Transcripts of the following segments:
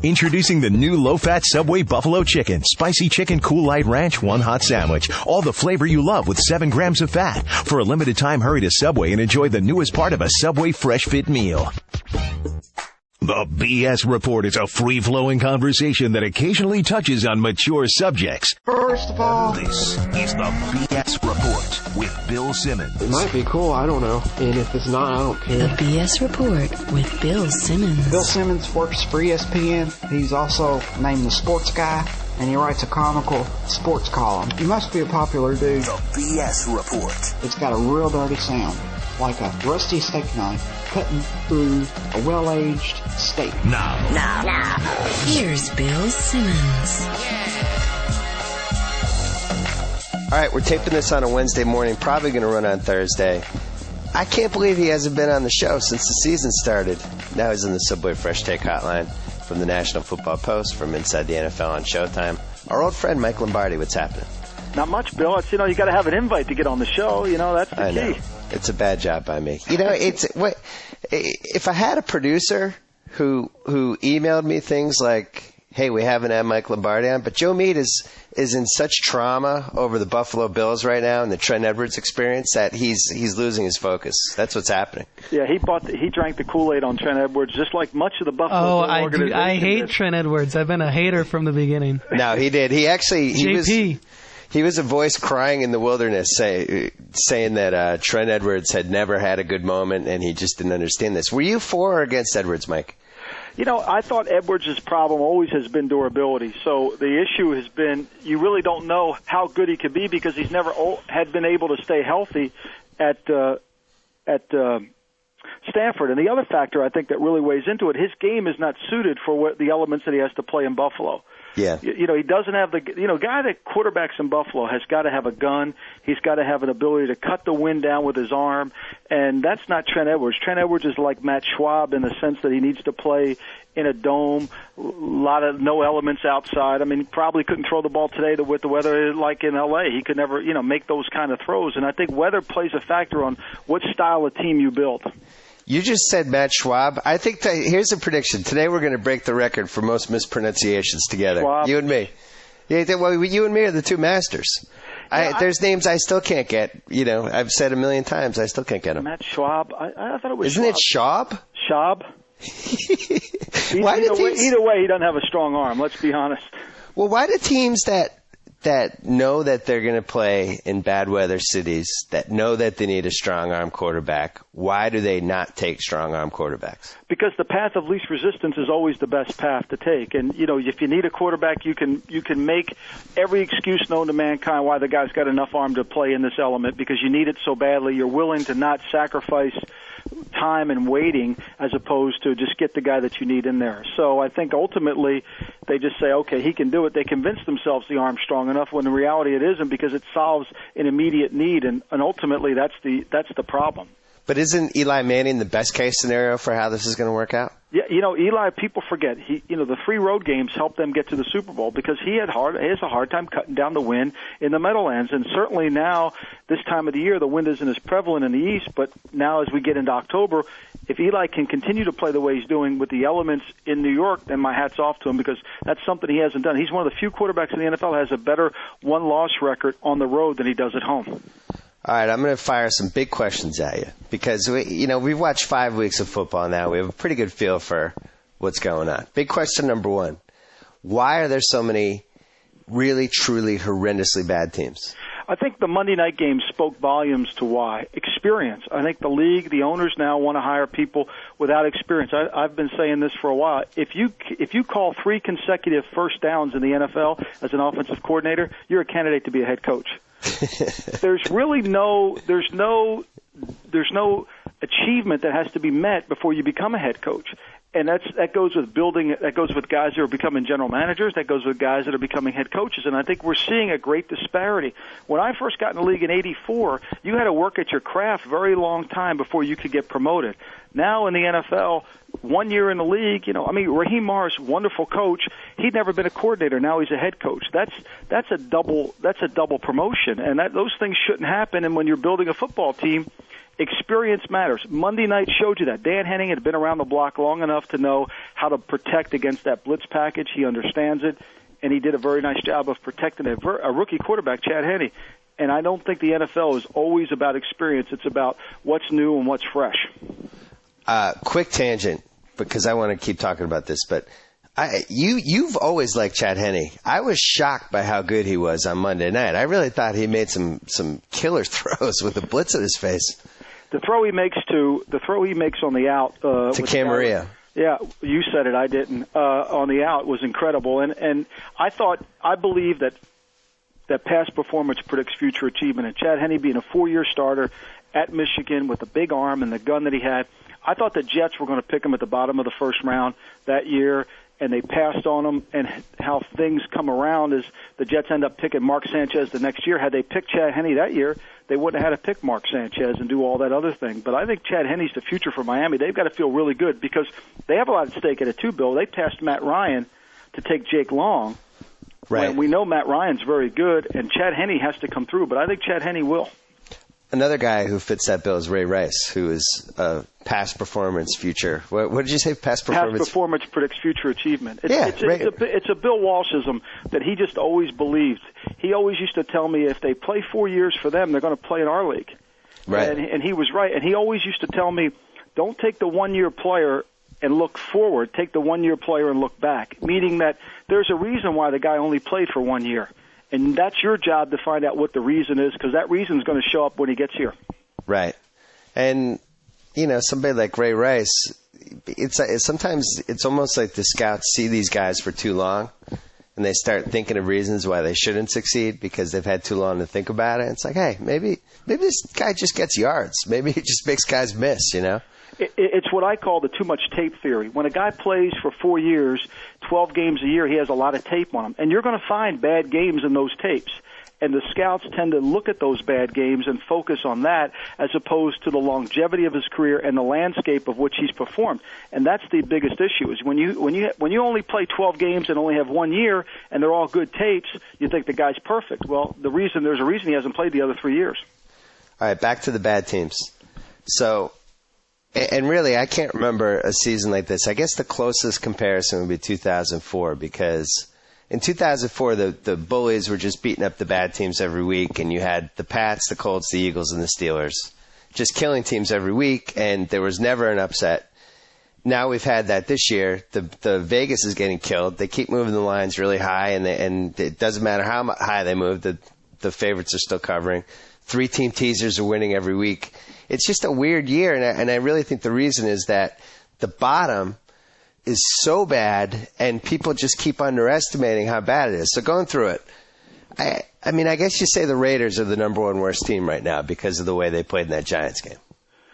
Introducing the new low-fat Subway Buffalo Chicken. Spicy chicken, cool light ranch, one hot sandwich. All the flavor you love with 7 grams of fat. For a limited time, hurry to Subway and enjoy the newest part of a Subway Fresh Fit meal. The BS Report is a free-flowing conversation that occasionally touches on mature subjects. First of all, This is the BS Report with Bill Simmons. it might be cool, I don't know. And if it's not, I don't The care. BS Report with Bill Simmons. Bill Simmons works for ESPN. He's also named the sports guy, and he writes a comical sports column. He must be a popular dude. The BS Report. It's got a real dirty sound, like a rusty steak knife cutting through a well-aged steak. Now. Here's Bill Simmons. All right, we're taping this on a Wednesday morning, probably going to run on Thursday. I can't believe he hasn't been on the show since the season started. Now he's in the Subway Fresh Take Hotline from the National Football Post, from Inside the NFL on Showtime. Our old friend Mike Lombardi, what's happening? Not much, Bill. It's, you got to have an invite to get on the show. That's the I know. key. It's a bad job by me. If I had a producer who emailed me things like, hey, we haven't had Mike Lombardi on, but Joe Meade is in such trauma over the Buffalo Bills right now and the Trent Edwards experience that he's losing his focus. That's what's happening. Yeah, he drank the Kool-Aid on Trent Edwards, just like much of the Buffalo Bill organization. I hate did. Trent Edwards. I've been a hater from the beginning. No, he did. He JP. He was a voice crying in the wilderness saying that Trent Edwards had never had a good moment and he just didn't understand this. Were you for or against Edwards, Mike? I thought Edwards' problem always has been durability. So the issue has been you really don't know how good he could be because he's never had been able to stay healthy at Stanford. And the other factor I think that really weighs into it, his game is not suited for the elements that he has to play in Buffalo. Yeah. He doesn't have the guy that quarterbacks in Buffalo has got to have a gun. He's got to have an ability to cut the wind down with his arm, and that's not Trent Edwards. Trent Edwards is like Matt Schwab in the sense that he needs to play in a dome, a lot of no elements outside. I mean, he probably couldn't throw the ball today with the weather like in L.A. He could never, make those kind of throws, and I think weather plays a factor on what style of team you build. You just said Matt Schwab. I think here's a prediction. Today we're going to break the record for most mispronunciations together. Schwab. You and me. Yeah, well, you and me are the two masters. There's names I still can't get. I've said a million times I still can't get them. Matt Schwab. I thought it was Isn't Schwab. it Schaub? Schwab? Why either way, he doesn't have a strong arm. Let's be honest. Well, why do teams that know that they're going to play in bad weather cities, that know that they need a strong arm quarterback, why do they not take strong arm quarterbacks? Because the path of least resistance is always the best path to take. And, if you need a quarterback, you can make every excuse known to mankind why the guy's got enough arm to play in this element because you need it so badly. You're willing to not sacrifice time and waiting as opposed to just get the guy that you need in there. So I think ultimately they just say, okay, he can do it. They convince themselves the arm's strong enough when in reality it isn't because it solves an immediate need, and ultimately that's the problem. But isn't Eli Manning the best case scenario for how this is going to work out? Yeah, Eli, people forget. The 3 road games helped them get to the Super Bowl because he has a hard time cutting down the wind in the Meadowlands. And certainly now, this time of the year, the wind isn't as prevalent in the East. But now as we get into October, if Eli can continue to play the way he's doing with the elements in New York, then my hat's off to him because that's something he hasn't done. He's one of the few quarterbacks in the NFL that has a better one-loss record on the road than he does at home. All right, I'm going to fire some big questions at you because we've watched 5 weeks of football now. We have a pretty good feel for what's going on. Big question number 1. Why are there so many really, truly horrendously bad teams? I think the Monday night game spoke volumes to why. Experience. I think the league, the owners now want to hire people without experience. I've been saying this for a while. If you call 3 consecutive first downs in the NFL as an offensive coordinator, you're a candidate to be a head coach. There's no achievement that has to be met before you become a head coach. And that goes with building. That goes with guys that are becoming general managers. That goes with guys that are becoming head coaches. And I think we're seeing a great disparity. When I first got in the league in '84, you had to work at your craft a very long time before you could get promoted. Now in the NFL, 1 year in the league, Raheem Morris, wonderful coach. He'd never been a coordinator. Now he's a head coach. That's a double promotion, and those things shouldn't happen. And when you're building a football team, experience matters. Monday night showed you that. Dan Henning had been around the block long enough to know how to protect against that blitz package. He understands it, and he did a very nice job of protecting a rookie quarterback, Chad Henne. And I don't think the NFL is always about experience. It's about what's new and what's fresh. Quick tangent, because I want to keep talking about this, but you've always liked Chad Henne. I was shocked by how good he was on Monday night. I really thought he made some killer throws with the blitz in his face. The throw he makes on the out to Camarillo. Yeah, you said it. I didn't. On the out was incredible, and I believe that past performance predicts future achievement. And Chad Henne being a 4-year starter at Michigan with a big arm and the gun that he had, I thought the Jets were going to pick him at the bottom of the first round that year, and they passed on him. And how things come around is the Jets end up picking Mark Sanchez the next year. Had they picked Chad Henne that year, they wouldn't have had to pick Mark Sanchez and do all that other thing. But I think Chad Henne's the future for Miami. They've got to feel really good because they have a lot at stake at it too, Bill. They passed Matt Ryan to take Jake Long. Right. And we know Matt Ryan's very good, and Chad Henne has to come through, but I think Chad Henne will. Another guy who fits that bill is Ray Rice, who is past performance, future. What did you say? Past performance? Past performance predicts future achievement. It's a Bill Walshism that he just always believed. He always used to tell me if they play 4 years for them, they're going to play in our league. Right. And he was right. And he always used to tell me, don't take the 1-year player and look forward. Take the 1-year player and look back, meaning that there's a reason why the guy only played for 1 year. And that's your job to find out what the reason is, because that reason is going to show up when he gets here. Right. And, somebody like Ray Rice, sometimes it's almost like the scouts see these guys for too long, and they start thinking of reasons why they shouldn't succeed because they've had too long to think about it. It's like, hey, maybe this guy just gets yards. Maybe he just makes guys miss, It's what I call the too much tape theory. When a guy plays for 4 years, 12 games a year, he has a lot of tape on him. And you're going to find bad games in those tapes. And the scouts tend to look at those bad games and focus on that as opposed to the longevity of his career and the landscape of which he's performed. And that's the biggest issue is when you only play 12 games and only have 1 year and they're all good tapes, you think the guy's perfect. Well, there's a reason he hasn't played the other 3 years. All right, back to the bad teams. So, and really, I can't remember a season like this. I guess the closest comparison would be 2004 because in 2004, the bullies were just beating up the bad teams every week, and you had the Pats, the Colts, the Eagles, and the Steelers just killing teams every week, and there was never an upset. Now we've had that this year. The Vegas is getting killed. They keep moving the lines really high, and it doesn't matter how high they move, the favorites are still covering. 3-team teasers are winning every week. It's just a weird year, and I really think the reason is that the bottom is so bad, and people just keep underestimating how bad it is. So going through it, I mean, I guess you say the Raiders are the number one worst team right now because of the way they played in that Giants game.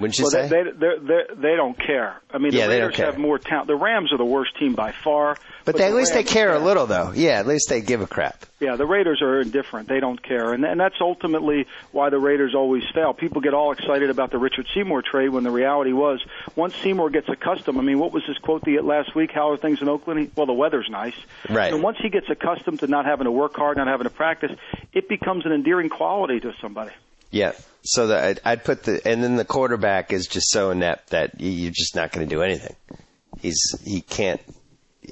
Wouldn't you say? They don't care. I mean, the Raiders have more talent. The Rams are the worst team by far. But at least they care a little, though. Yeah, at least they give a crap. Yeah, the Raiders are indifferent. They don't care. And that's ultimately why the Raiders always fail. People get all excited about the Richard Seymour trade when the reality was once Seymour gets accustomed, I mean, what was his quote last week? How are things in Oakland? Well, the weather's nice. Right. And once he gets accustomed to not having to work hard, not having to practice, it becomes an endearing quality to somebody. Yeah. So I'd put and then the quarterback is just so inept that you're just not going to do anything. He can't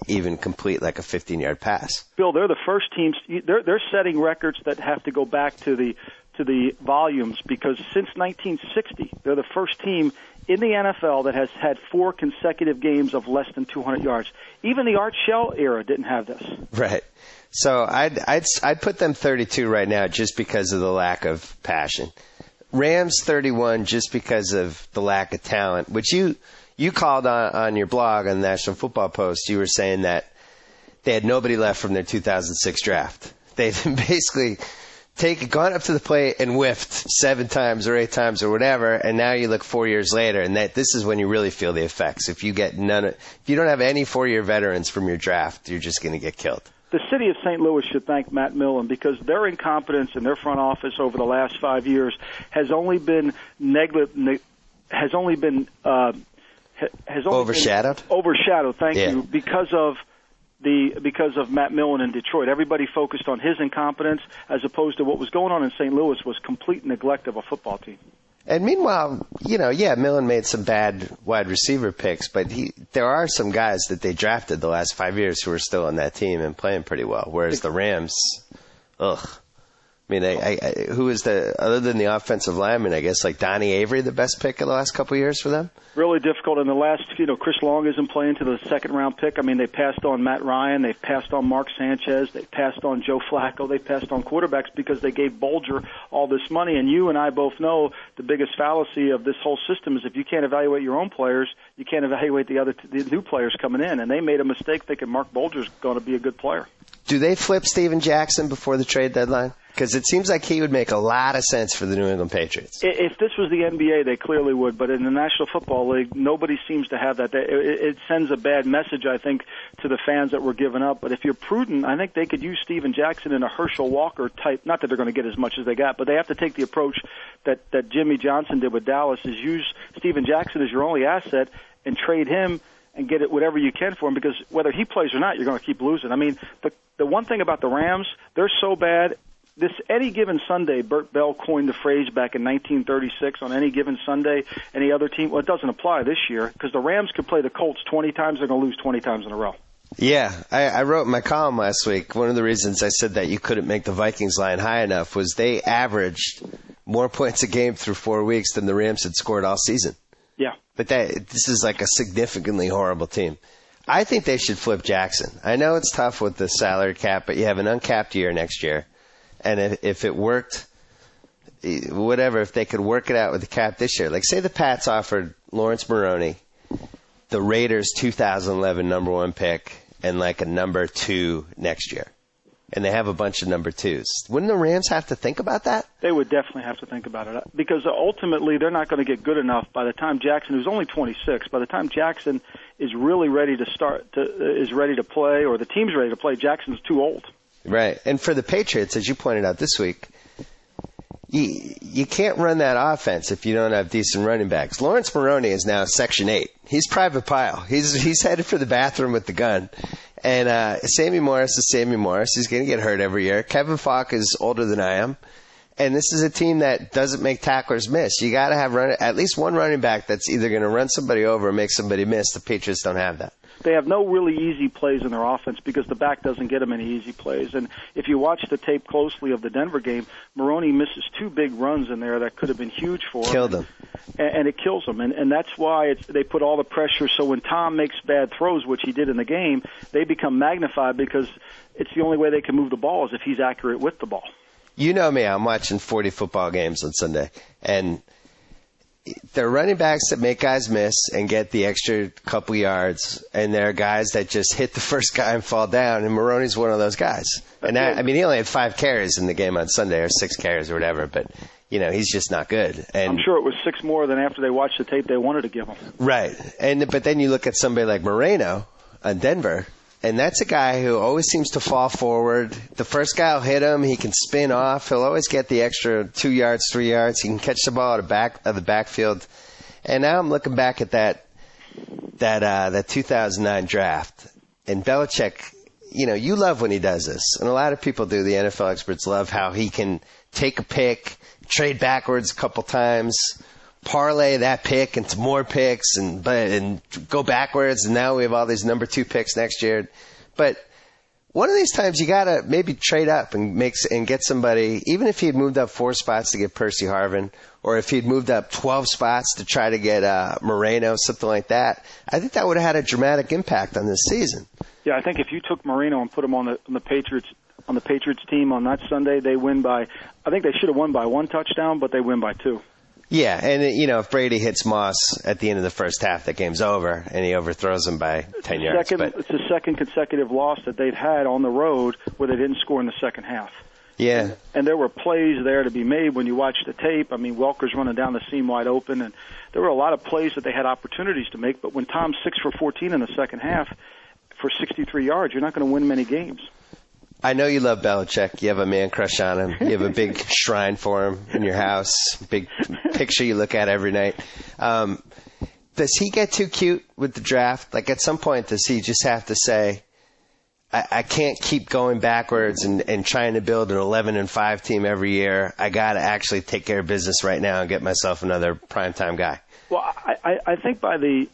even complete like a 15-yard pass. Bill, they're the first teams. They're setting records that have to go back to the volumes because since 1960, they're the first team in the NFL that has had 4 consecutive games of less than 200 yards. Even the Art Shell era didn't have this. Right. So I'd put them 32 right now just because of the lack of passion. Rams 31 just because of the lack of talent, which you called on your blog on the National Football Post. You were saying that they had nobody left from their 2006 draft. They'd basically gone up to the plate and whiffed 7 times or 8 times or whatever, and now you look 4 years later, and this is when you really feel the effects. If you don't have any 4-year veterans from your draft, you're just going to get killed. The city of St. Louis should thank Matt Millen because their incompetence in their front office over the last 5 years has only been overshadowed. Overshadowed. Thank you because of Matt Millen in Detroit. Everybody focused on his incompetence as opposed to what was going on in St. Louis was complete neglect of a football team. And meanwhile, Millen made some bad wide receiver picks, but there are some guys that they drafted the last 5 years who are still on that team and playing pretty well. Whereas the Rams, ugh. I mean, who is other than the offensive lineman, I guess, like Donnie Avery, the best pick of the last couple of years for them? Really difficult. In the last, Chris Long isn't playing to the second-round pick. I mean, they passed on Matt Ryan. They passed on Mark Sanchez. They passed on Joe Flacco. They passed on quarterbacks because they gave Bolger all this money. And you and I both know the biggest fallacy of this whole system is if you can't evaluate your own players, you can't evaluate the new players coming in. And they made a mistake thinking Mark Bolger's going to be a good player. Do they flip Steven Jackson before the trade deadline? Because it seems like he would make a lot of sense for the New England Patriots. If this was the NBA, they clearly would. But in the National Football League, nobody seems to have that. It sends a bad message, I think, to the fans that were giving up. But if you're prudent, I think they could use Steven Jackson in a Herschel Walker type. Not that they're going to get as much as they got, but they have to take the approach that Jimmy Johnson did with Dallas, is use Steven Jackson as your only asset and trade him and get it whatever you can for him, because whether he plays or not, you're going to keep losing. I mean, the one thing about the Rams, they're so bad. This any given Sunday, Burt Bell coined the phrase back in 1936, on any given Sunday, any other team. Well, it doesn't apply this year because the Rams could play the Colts 20 times. They're going to lose 20 times in a row. Yeah, I wrote in my column last week, one of the reasons I said that you couldn't make the Vikings line high enough was they averaged more points a game through 4 weeks than the Rams had scored all season. Yeah. But this is like a significantly horrible team. I think they should flip Jackson. I know it's tough with the salary cap, but you have an uncapped year next year. And if it worked, whatever, if they could work it out with the cap this year. Like, say the Pats offered Lawrence Maroney, the Raiders' 2011 number 1 pick, and like a number 2 next year. And they have a bunch of number 2s. Wouldn't the Rams have to think about that? They would definitely have to think about it because ultimately they're not going to get good enough by the time Jackson, who's only 26, by the time Jackson is really ready to is ready to play, or the team's ready to play, Jackson's too old. Right. And for the Patriots, as you pointed out this week, you can't run that offense if you don't have decent running backs. Lawrence Maroney is now Section 8. He's Private Pile. He's headed for the bathroom with the gun. And Sammy Morris is Sammy Morris. He's going to get hurt every year. Kevin Falk is older than I am. And this is a team that doesn't make tacklers miss. You got to have at least one running back that's either going to run somebody over or make somebody miss. The Patriots don't have that. They have no really easy plays in their offense because the back doesn't get them any easy plays. And if you watch the tape closely of the Denver game, Maroney misses 2 big runs in there that could have been huge for him. Killed him. And it kills them. And that's why they put all the pressure. So when Tom makes bad throws, which he did in the game, they become magnified because it's the only way they can move the ball is if he's accurate with the ball. You know me. I'm watching 40 football games on Sunday. And they're running backs that make guys miss and get the extra couple yards, and they're guys that just hit the first guy and fall down, and Maroney's one of those guys. And he only had 5 carries in the game on Sunday, or 6 carries or whatever, but he's just not good. And I'm sure it was 6 more than after they watched the tape they wanted to give him. Right. But then you look at somebody like Moreno on Denver, and that's a guy who always seems to fall forward. The first guy will hit him. He can spin off. He'll always get the extra 2 yards, 3 yards. He can catch the ball at the backfield. And now I'm looking back at that 2009 draft. And Belichick, you love when he does this. And a lot of people do. The NFL experts love how he can take a pick, trade backwards a couple times, parlay that pick into more picks and go backwards, and now we have all these number 2 picks next year. But one of these times you gotta maybe trade up and get somebody, even if he had moved up 4 spots to get Percy Harvin, or if he'd moved up 12 spots to try to get Moreno, something like that. I think that would have had a dramatic impact on this season. Yeah, I think if you took Moreno and put him on the Patriots team on that Sunday, they win by. I think they should have won by 1 touchdown, but they win by 2. Yeah, and if Brady hits Moss at the end of the first half, that game's over, and he overthrows him by 10 yards. It's the second consecutive loss that they've had on the road where they didn't score in the second half. Yeah. And there were plays there to be made when you watch the tape. I mean, Welker's running down the seam wide open, and there were a lot of plays that they had opportunities to make. But when Tom's 6 for 14 in the second half for 63 yards, you're not going to win many games. I know you love Belichick. You have a man crush on him. You have a big shrine for him in your house, big picture you look at every night. Does he get too cute with the draft? Like, at some point, does he just have to say, I can't keep going backwards and trying to build an 11-5 team every year. I got to actually take care of business right now and get myself another primetime guy. Well, I think by the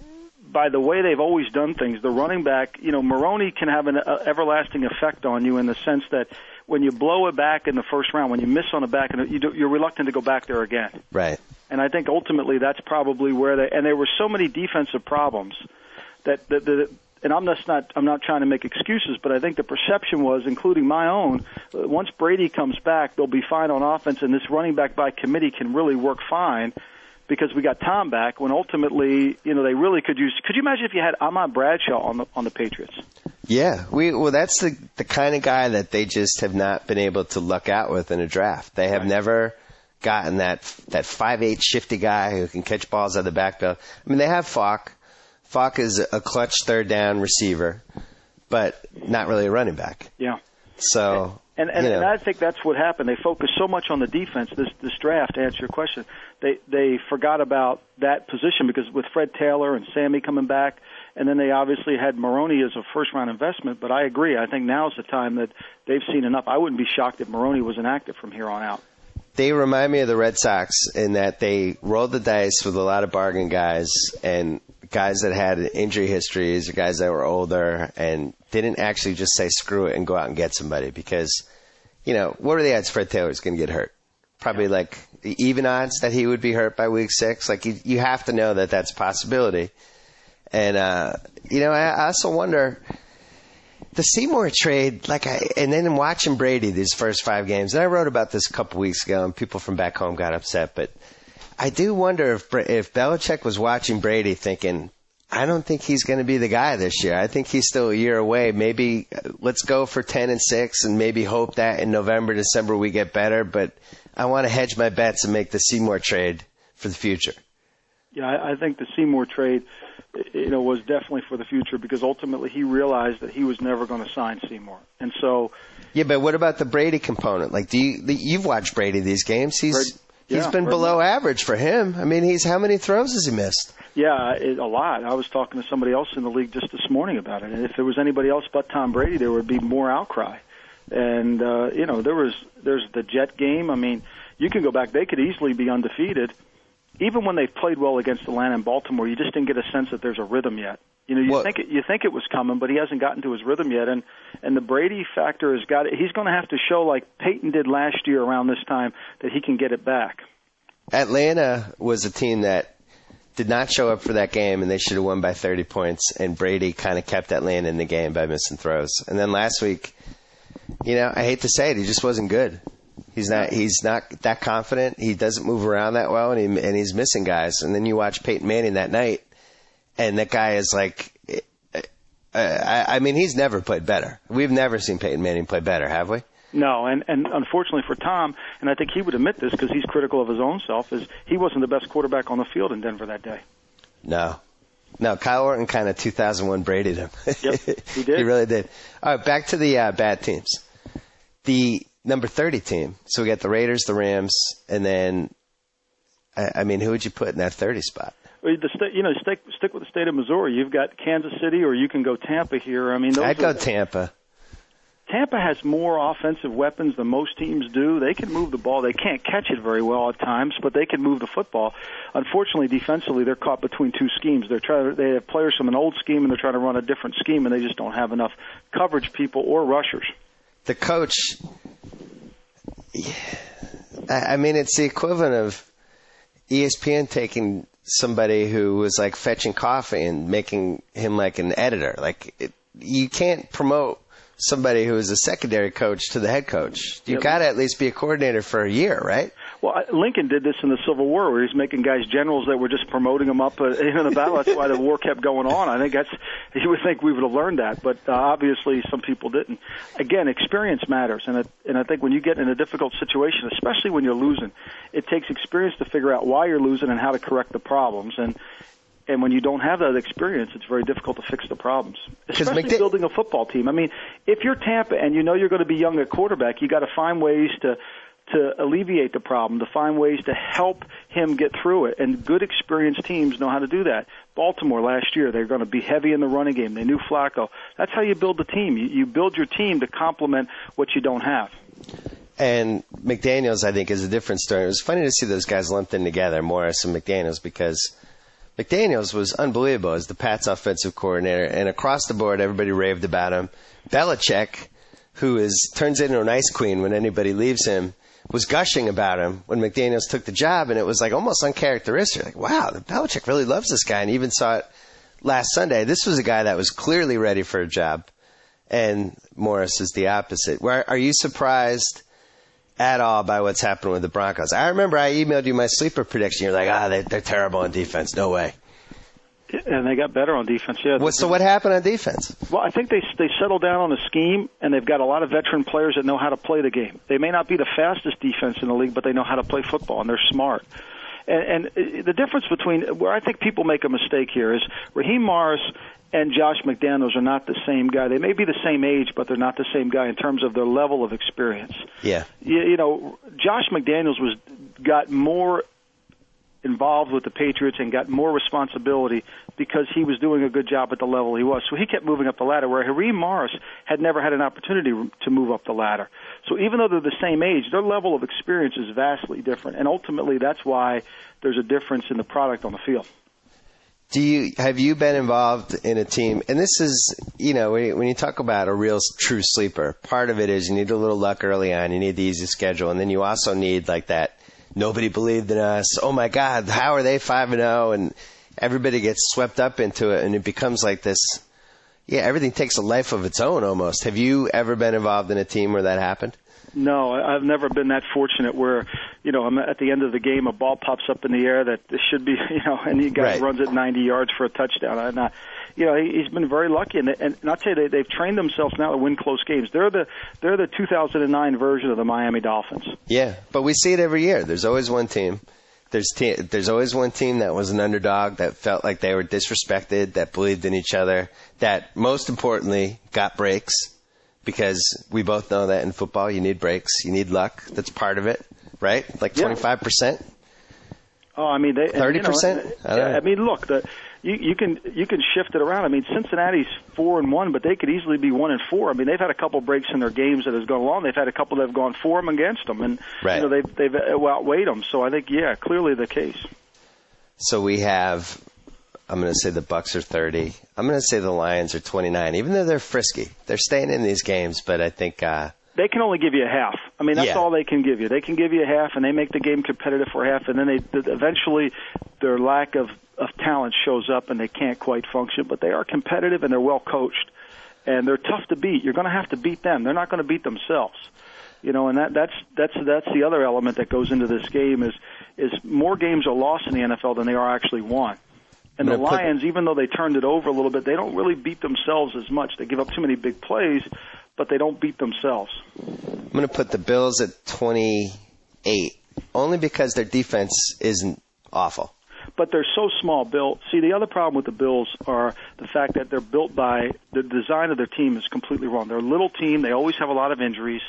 way they've always done things, the running back, Maroney can have an everlasting effect on you in the sense that when you blow it back in the first round, when you miss on the back, you're reluctant to go back there again. Right. And I think ultimately that's probably where there were so many defensive problems that and I'm not trying to make excuses, but I think the perception was, including my own, once Brady comes back, they'll be fine on offense, and this running back by committee can really work fine because we got Tom back. When ultimately, they really could use. Could you imagine if you had Ahmad Bradshaw on the Patriots? Yeah, that's the kind of guy that they just have not been able to luck out with in a draft. They have never gotten that 5'8" shifty guy who can catch balls out of the backfield. I mean, they have Falk. Falk is a clutch third down receiver, but not really a running back. Yeah. So and I think that's what happened. They focused so much on the defense this draft. To answer your question, they forgot about that position because with Fred Taylor and Sammy coming back, and then they obviously had Maroney as a first-round investment. But I agree. I think now is the time that they've seen enough. I wouldn't be shocked if Maroney was inactive from here on out. They remind me of the Red Sox in that they rolled the dice with a lot of bargain guys and guys that had injury histories or guys that were older and didn't actually just say screw it and go out and get somebody because, what are the odds Fred Taylor's going to get hurt? Probably like even odds that he would be hurt by week 6. Like you have to know that that's a possibility. And, I also wonder the Seymour trade, and then watching Brady these first 5 games, and I wrote about this a couple weeks ago and people from back home got upset, but I do wonder if Belichick was watching Brady thinking, I don't think he's going to be the guy this year. I think he's still a year away. Maybe let's go for 10-6 and maybe hope that in November, December we get better. But I want to hedge my bets and make the Seymour trade for the future. Yeah, I think the Seymour trade, was definitely for the future because ultimately he realized that he was never going to sign Seymour. And so. Yeah, but what about the Brady component? Like, you've watched Brady these games. He's been below average for him. I mean, how many throws has he missed? Yeah, a lot. I was talking to somebody else in the league just this morning about it. And if there was anybody else but Tom Brady, there would be more outcry. And, there's the Jet game. I mean, you can go back. They could easily be undefeated. Even when they've played well against Atlanta and Baltimore, you just didn't get a sense that there's a rhythm yet. You think it was coming, but he hasn't gotten to his rhythm yet. And the Brady factor has got it. He's going to have to show, like Peyton did last year around this time, that he can get it back. Atlanta was a team that did not show up for that game, and they should have won by 30 points. And Brady kind of kept Atlanta in the game by missing throws. And then last week, I hate to say it, he just wasn't good. He's not that confident. He doesn't move around that well, and he's missing guys. And then you watch Peyton Manning that night, and that guy is like, he's never played better. We've never seen Peyton Manning play better, have we? No, and unfortunately for Tom, and I think he would admit this because he's critical of his own self, is he wasn't the best quarterback on the field in Denver that day. No, Kyle Orton kind of 2001 Brady'd him. Yep, he did. He really did. All right, back to the bad teams. The number 30 team. So we got the Raiders, the Rams, and then, who would you put in that 30 spot? Stick with the state of Missouri. You've got Kansas City, or you can go Tampa here. I'd go Tampa. Tampa has more offensive weapons than most teams do. They can move the ball. They can't catch it very well at times, but they can move the football. Unfortunately, defensively, they're caught between 2 schemes. They have players from an old scheme, and they're trying to run a different scheme, and they just don't have enough coverage people or rushers. The coach, it's the equivalent of ESPN taking somebody who was like fetching coffee and making him like an editor. You can't promote somebody who is a secondary coach to the head coach. You've got to at least be a coordinator for a year, right? Well, Lincoln did this in the Civil War, where he's making guys generals that were just promoting them up in the battle. That's why the war kept going on. I think you would think we would have learned that, but obviously some people didn't. Again, experience matters, and I think when you get in a difficult situation, especially when you're losing, it takes experience to figure out why you're losing and how to correct the problems. And when you don't have that experience, it's very difficult to fix the problems, especially building a football team. If you're Tampa and you know you're going to be young at quarterback, you got to find ways to to alleviate the problem, to find ways to help him get through it. And good, experienced teams know how to do that. Baltimore last year, they're going to be heavy in the running game. They knew Flacco. That's how you build the team. You build your team to complement what you don't have. And McDaniels, I think, is a different story. It was funny to see those guys lumped in together, Morris and McDaniels, because McDaniels was unbelievable as the Pats offensive coordinator, and across the board, everybody raved about him. Belichick, who turns into an ice queen when anybody leaves him, was gushing about him when McDaniels took the job, and it was like almost uncharacteristic. Like, wow, Belichick really loves this guy, and even saw it last Sunday. This was a guy that was clearly ready for a job, and Morris is the opposite. Are you surprised at all by what's happened with the Broncos? I remember I emailed you my sleeper prediction. You're like, they're terrible on defense. No way. And they got better on defense, yeah. So what happened on defense? Well, I think they settled down on a scheme, and they've got a lot of veteran players that know how to play the game. They may not be the fastest defense in the league, but they know how to play football, and they're smart. And the difference between where I think people make a mistake here is Raheem Morris and Josh McDaniels are not the same guy. They may be the same age, but they're not the same guy in terms of their level of experience. Yeah. You know, Josh McDaniels got more involved with the Patriots and got more responsibility because he was doing a good job at the level he was. So he kept moving up the ladder, where Raheem Morris had never had an opportunity to move up the ladder. So even though they're the same age, their level of experience is vastly different. And ultimately, that's why there's a difference in the product on the field. Have you been involved in a team? And this is, when you talk about a real true sleeper, part of it is you need a little luck early on. You need the easy schedule. And then you also need like that, nobody believed in us. Oh, my God, how are they 5-0? And everybody gets swept up into it, and it becomes like this. Yeah, everything takes a life of its own almost. Have you ever been involved in a team where that happened? No, I've never been that fortunate where, I'm at the end of the game, a ball pops up in the air that should be, and the guy runs it 90 yards for a touchdown. And, he's been very lucky. And I'll tell you, they've trained themselves now to win close games. They're the 2009 version of the Miami Dolphins. Yeah, but we see it every year. There's always one team. There's always one team that was an underdog, that felt like they were disrespected, that believed in each other, that most importantly got breaks. Because we both know that in football, you need breaks, you need luck. That's part of it, right? Like 25%. Oh, I mean, 30%. I mean, look, you can shift it around. I mean, Cincinnati's 4-1, but they could easily be 1-4. I mean, they've had a couple breaks in their games that has gone along. They've had a couple that have gone for them against them, and they've outweighed them. So I think, clearly the case. So we have. I'm going to say the Bucs are 30. I'm going to say the Lions are 29. Even though they're frisky, they're staying in these games. But I think they can only give you a half. I mean, that's all they can give you. They can give you a half, and they make the game competitive for half. And then eventually their lack of talent shows up, and they can't quite function. But they are competitive, and they're well coached, and they're tough to beat. You're going to have to beat them. They're not going to beat themselves. And that's the other element that goes into this game is more games are lost in the NFL than they are actually won. And the Lions, even though they turned it over a little bit, they don't really beat themselves as much. They give up too many big plays, but they don't beat themselves. I'm going to put the Bills at 28, only because their defense isn't awful. But they're so small, Bill. See, the other problem with the Bills are the fact that they're built by the design of their team is completely wrong. They're a little team. They always have a lot of injuries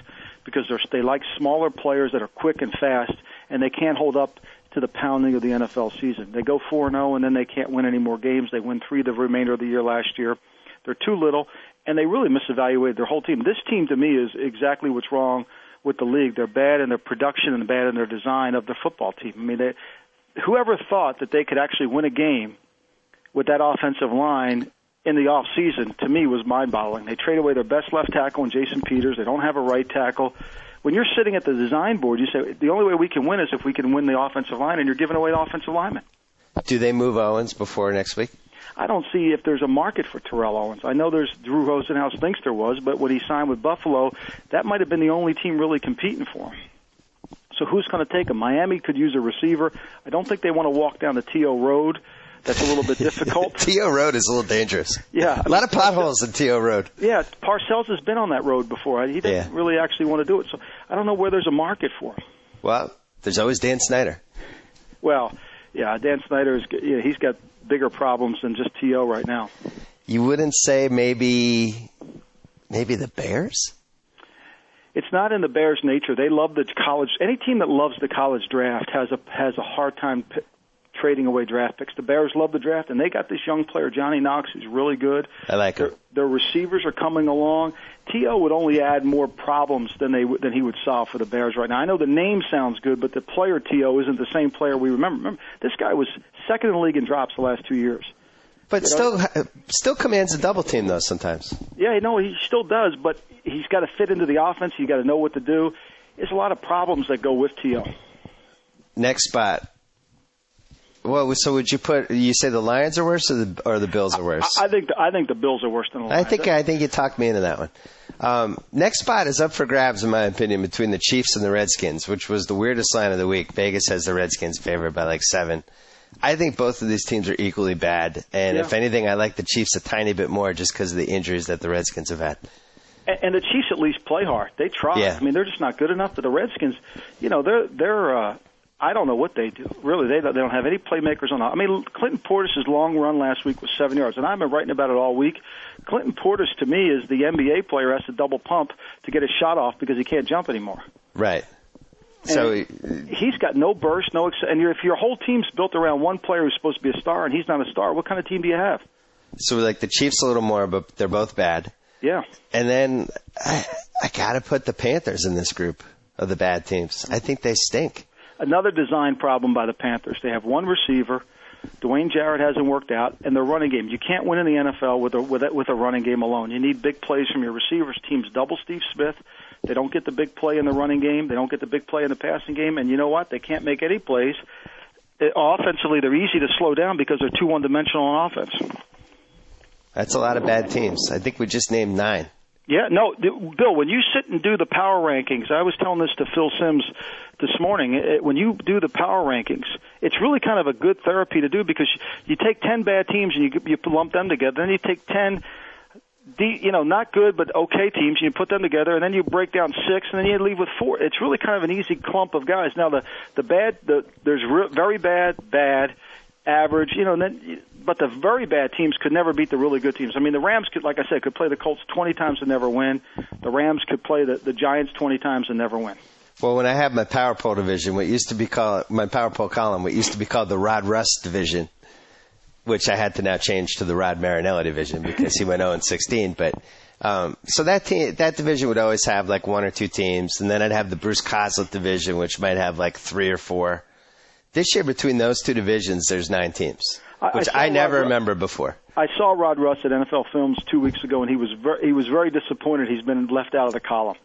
because they like smaller players that are quick and fast, and they can't hold up to the pounding of the NFL season. They go 4-0, and then they can't win any more games. They win 3 the remainder of the year last year. They're too little, and they really misevaluated their whole team. This team, to me, is exactly what's wrong with the league. They're bad in their production and bad in their design of their football team. I mean, whoever thought that they could actually win a game with that offensive line in the off season, to me, was mind-boggling. They trade away their best left tackle in Jason Peters. They don't have a right tackle. When you're sitting at the design board, you say, the only way we can win is if we can win the offensive line, and you're giving away the offensive lineman. Do they move Owens before next week? I don't see if there's a market for Terrell Owens. I know Drew Rosenhaus thinks there was, but when he signed with Buffalo, that might have been the only team really competing for him. So who's going to take him? Miami could use a receiver. I don't think they want to walk down the T.O. Road. That's a little bit difficult. T.O. Road is a little dangerous. Yeah. A lot of potholes in T.O. Road. Yeah, Parcells has been on that road before. He didn't really actually want to do it. So I don't know where there's a market for him. Well, there's always Dan Snyder. Well, yeah, Dan Snyder, he's got bigger problems than just T.O. right now. You wouldn't say maybe the Bears? it's not in the Bears' nature. They love the college. Any team that loves the college draft has a hard time trading away draft picks. The Bears love the draft, and they got this young player, Johnny Knox, who's really good. I like him. Their receivers are coming along. T.O. would only add more problems than he would solve for the Bears right now. I know the name sounds good, but the player T.O. isn't the same player we remember. Remember, this guy was second in the league in drops the last 2 years. But still commands a double team, though, sometimes. Yeah, he still does, but he's got to fit into the offense. He's got to know what to do. There's a lot of problems that go with T.O. Next spot. Well, so would you say the Lions are worse or the Bills are worse? I think the Bills are worse than the Lions. I think you talked me into that one. Next spot is up for grabs, in my opinion, between the Chiefs and the Redskins, which was the weirdest line of the week. Vegas has the Redskins favored by like 7. I think both of these teams are equally bad, and if anything, I like the Chiefs a tiny bit more just because of the injuries that the Redskins have had. And the Chiefs at least play hard. They try. Yeah. I mean, they're just not good enough. But the Redskins, they're I don't know what they do. Really, they don't have any playmakers on. I mean, Clinton Portis' long run last week was 7 yards, and I've been writing about it all week. Clinton Portis, to me, is the NBA player has to double pump to get his shot off because he can't jump anymore. Right. And so he's got no burst, and if your whole team's built around one player who's supposed to be a star and he's not a star, what kind of team do you have? So like the Chiefs a little more, but they're both bad. Yeah. And then I got to put the Panthers in this group of the bad teams. I think they stink. Another design problem by the Panthers. They have one receiver. Dwayne Jarrett hasn't worked out, and their running game. You can't win in the NFL with a running game alone. You need big plays from your receivers. Teams double Steve Smith. They don't get the big play in the running game. They don't get the big play in the passing game. And you know what? They can't make any plays. Offensively, they're easy to slow down because they're too one-dimensional on offense. That's a lot of bad teams. I think we just named 9. Yeah, no, Bill, when you sit and do the power rankings, I was telling this to Phil Simms this morning, when you do the power rankings, it's really kind of a good therapy to do because you take 10 bad teams and you lump them together. Then you take 10, not good but okay teams, and you put them together, and then you break down 6, and then you leave with 4. It's really kind of an easy clump of guys. Now, there's very bad, average, but the very bad teams could never beat the really good teams. I mean, the Rams could, like I said, could play the Colts 20 times and never win. The Rams could play the Giants 20 times and never win. Well, when I had my Power Poll division, my Power Poll column, what used to be called the Rod Rust division, which I had to now change to the Rod Marinelli division because he went 0-16. But so that division would always have like 1 or 2 teams, and then I'd have the Bruce Coslett division, which might have like 3 or 4. This year, between those 2 divisions, there's 9 teams, which I never remember before. I saw Rod Rust at NFL Films 2 weeks ago, and he was very disappointed. He's been left out of the column.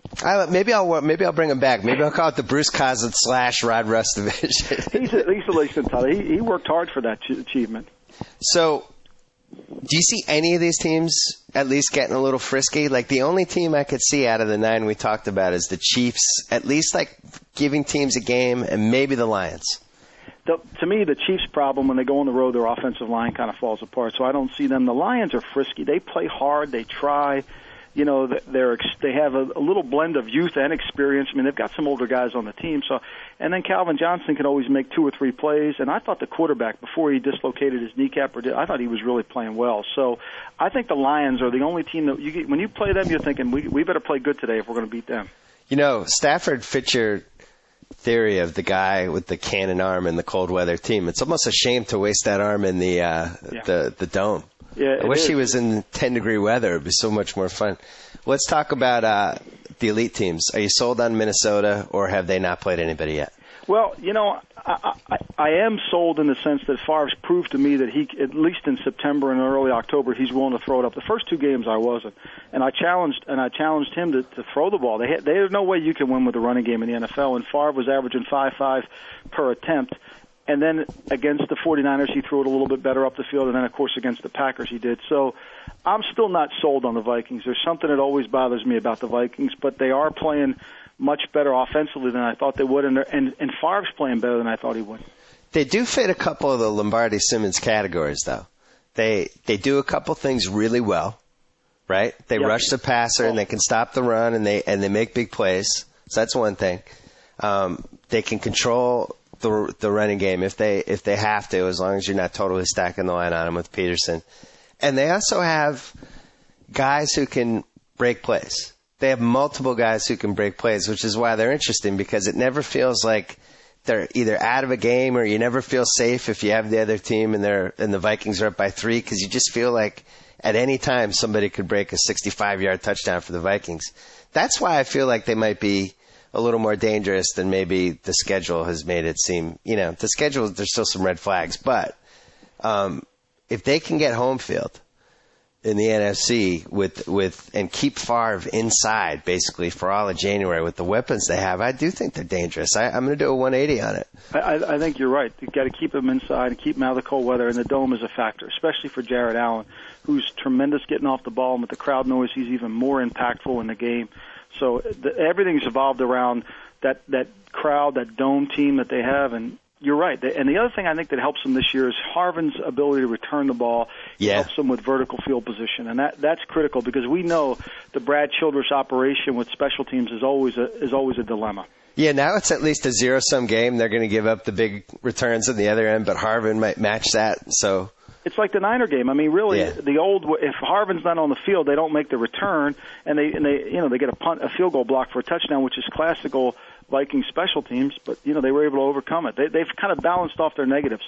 Maybe I'll bring him back. Maybe I'll call it the Bruce Coslett / Rod Rust division. He's at least entitled. He worked hard for that achievement. So, do you see any of these teams at least getting a little frisky? Like the only team I could see out of the 9 we talked about is the Chiefs, at least like giving teams a game, and maybe the Lions. To me, the Chiefs' problem when they go on the road, their offensive line kind of falls apart. So I don't see them. The Lions are frisky. They play hard. They try. They have a little blend of youth and experience. I mean, they've got some older guys on the team. So, and then Calvin Johnson can always make 2 or 3 plays. And I thought the quarterback, before he dislocated his kneecap, I thought he was really playing well. So I think the Lions are the only team that when you play them, you're thinking we better play good today if we're going to beat them. Stafford fit your theory of the guy with the cannon arm in the cold weather team. It's almost a shame to waste that arm in the dome. Yeah, I wish he was in 10-degree weather. It'd be so much more fun. Let's talk about the elite teams. Are you sold on Minnesota, or have they not played anybody yet? Well, I am sold in the sense that Favre's proved to me that he, at least in September and early October, he's willing to throw it up. The first 2 games I wasn't, and I challenged him to throw the ball. There's no way you can win with a running game in the NFL, and Favre was averaging 5.5 per attempt. And then against the 49ers, he threw it a little bit better up the field, and then, of course, against the Packers he did. So I'm still not sold on the Vikings. There's something that always bothers me about the Vikings, but they are playing much better offensively than I thought they would, and Favre's playing better than I thought he would. They do fit a couple of the Lombardi Simmons categories, though. They do a couple things really well, right? They rush the passer, and they can stop the run, and they make big plays. So that's one thing. They can control the running game if they have to, as long as you're not totally stacking the line on them with Peterson. And they also have guys who can break plays. They have multiple guys who can break plays, which is why they're interesting, because it never feels like they're either out of a game, or you never feel safe if you have the other team and the Vikings are up by 3, because you just feel like at any time somebody could break a 65-yard touchdown for the Vikings. That's why I feel like they might be a little more dangerous than maybe the schedule has made it seem. The schedule, there's still some red flags, but if they can get home field in the NFC with and keep Favre inside basically for all of January with the weapons they have, I do think they're dangerous. I'm going to do a 180 on it. I think you're right. You've got to keep them inside and keep them out of the cold weather, and the dome is a factor, especially for Jared Allen, who's tremendous getting off the ball, and with the crowd noise, he's even more impactful in the game. So everything's evolved around that crowd, that dome team that they have, and you're right. And the other thing I think that helps them this year is Harvin's ability to return the ball. Yeah. Helps them with vertical field position, and that's critical, because we know the Brad Childress operation with special teams is always a dilemma. Yeah, now it's at least a zero-sum game. They're going to give up the big returns on the other end, but Harvin might match that. So it's like the Niner game. I mean, really, yeah. If Harvin's not on the field, they don't make the return, and they get a field goal block for a touchdown, which is classical Viking special teams. But they were able to overcome it. They've kind of balanced off their negatives.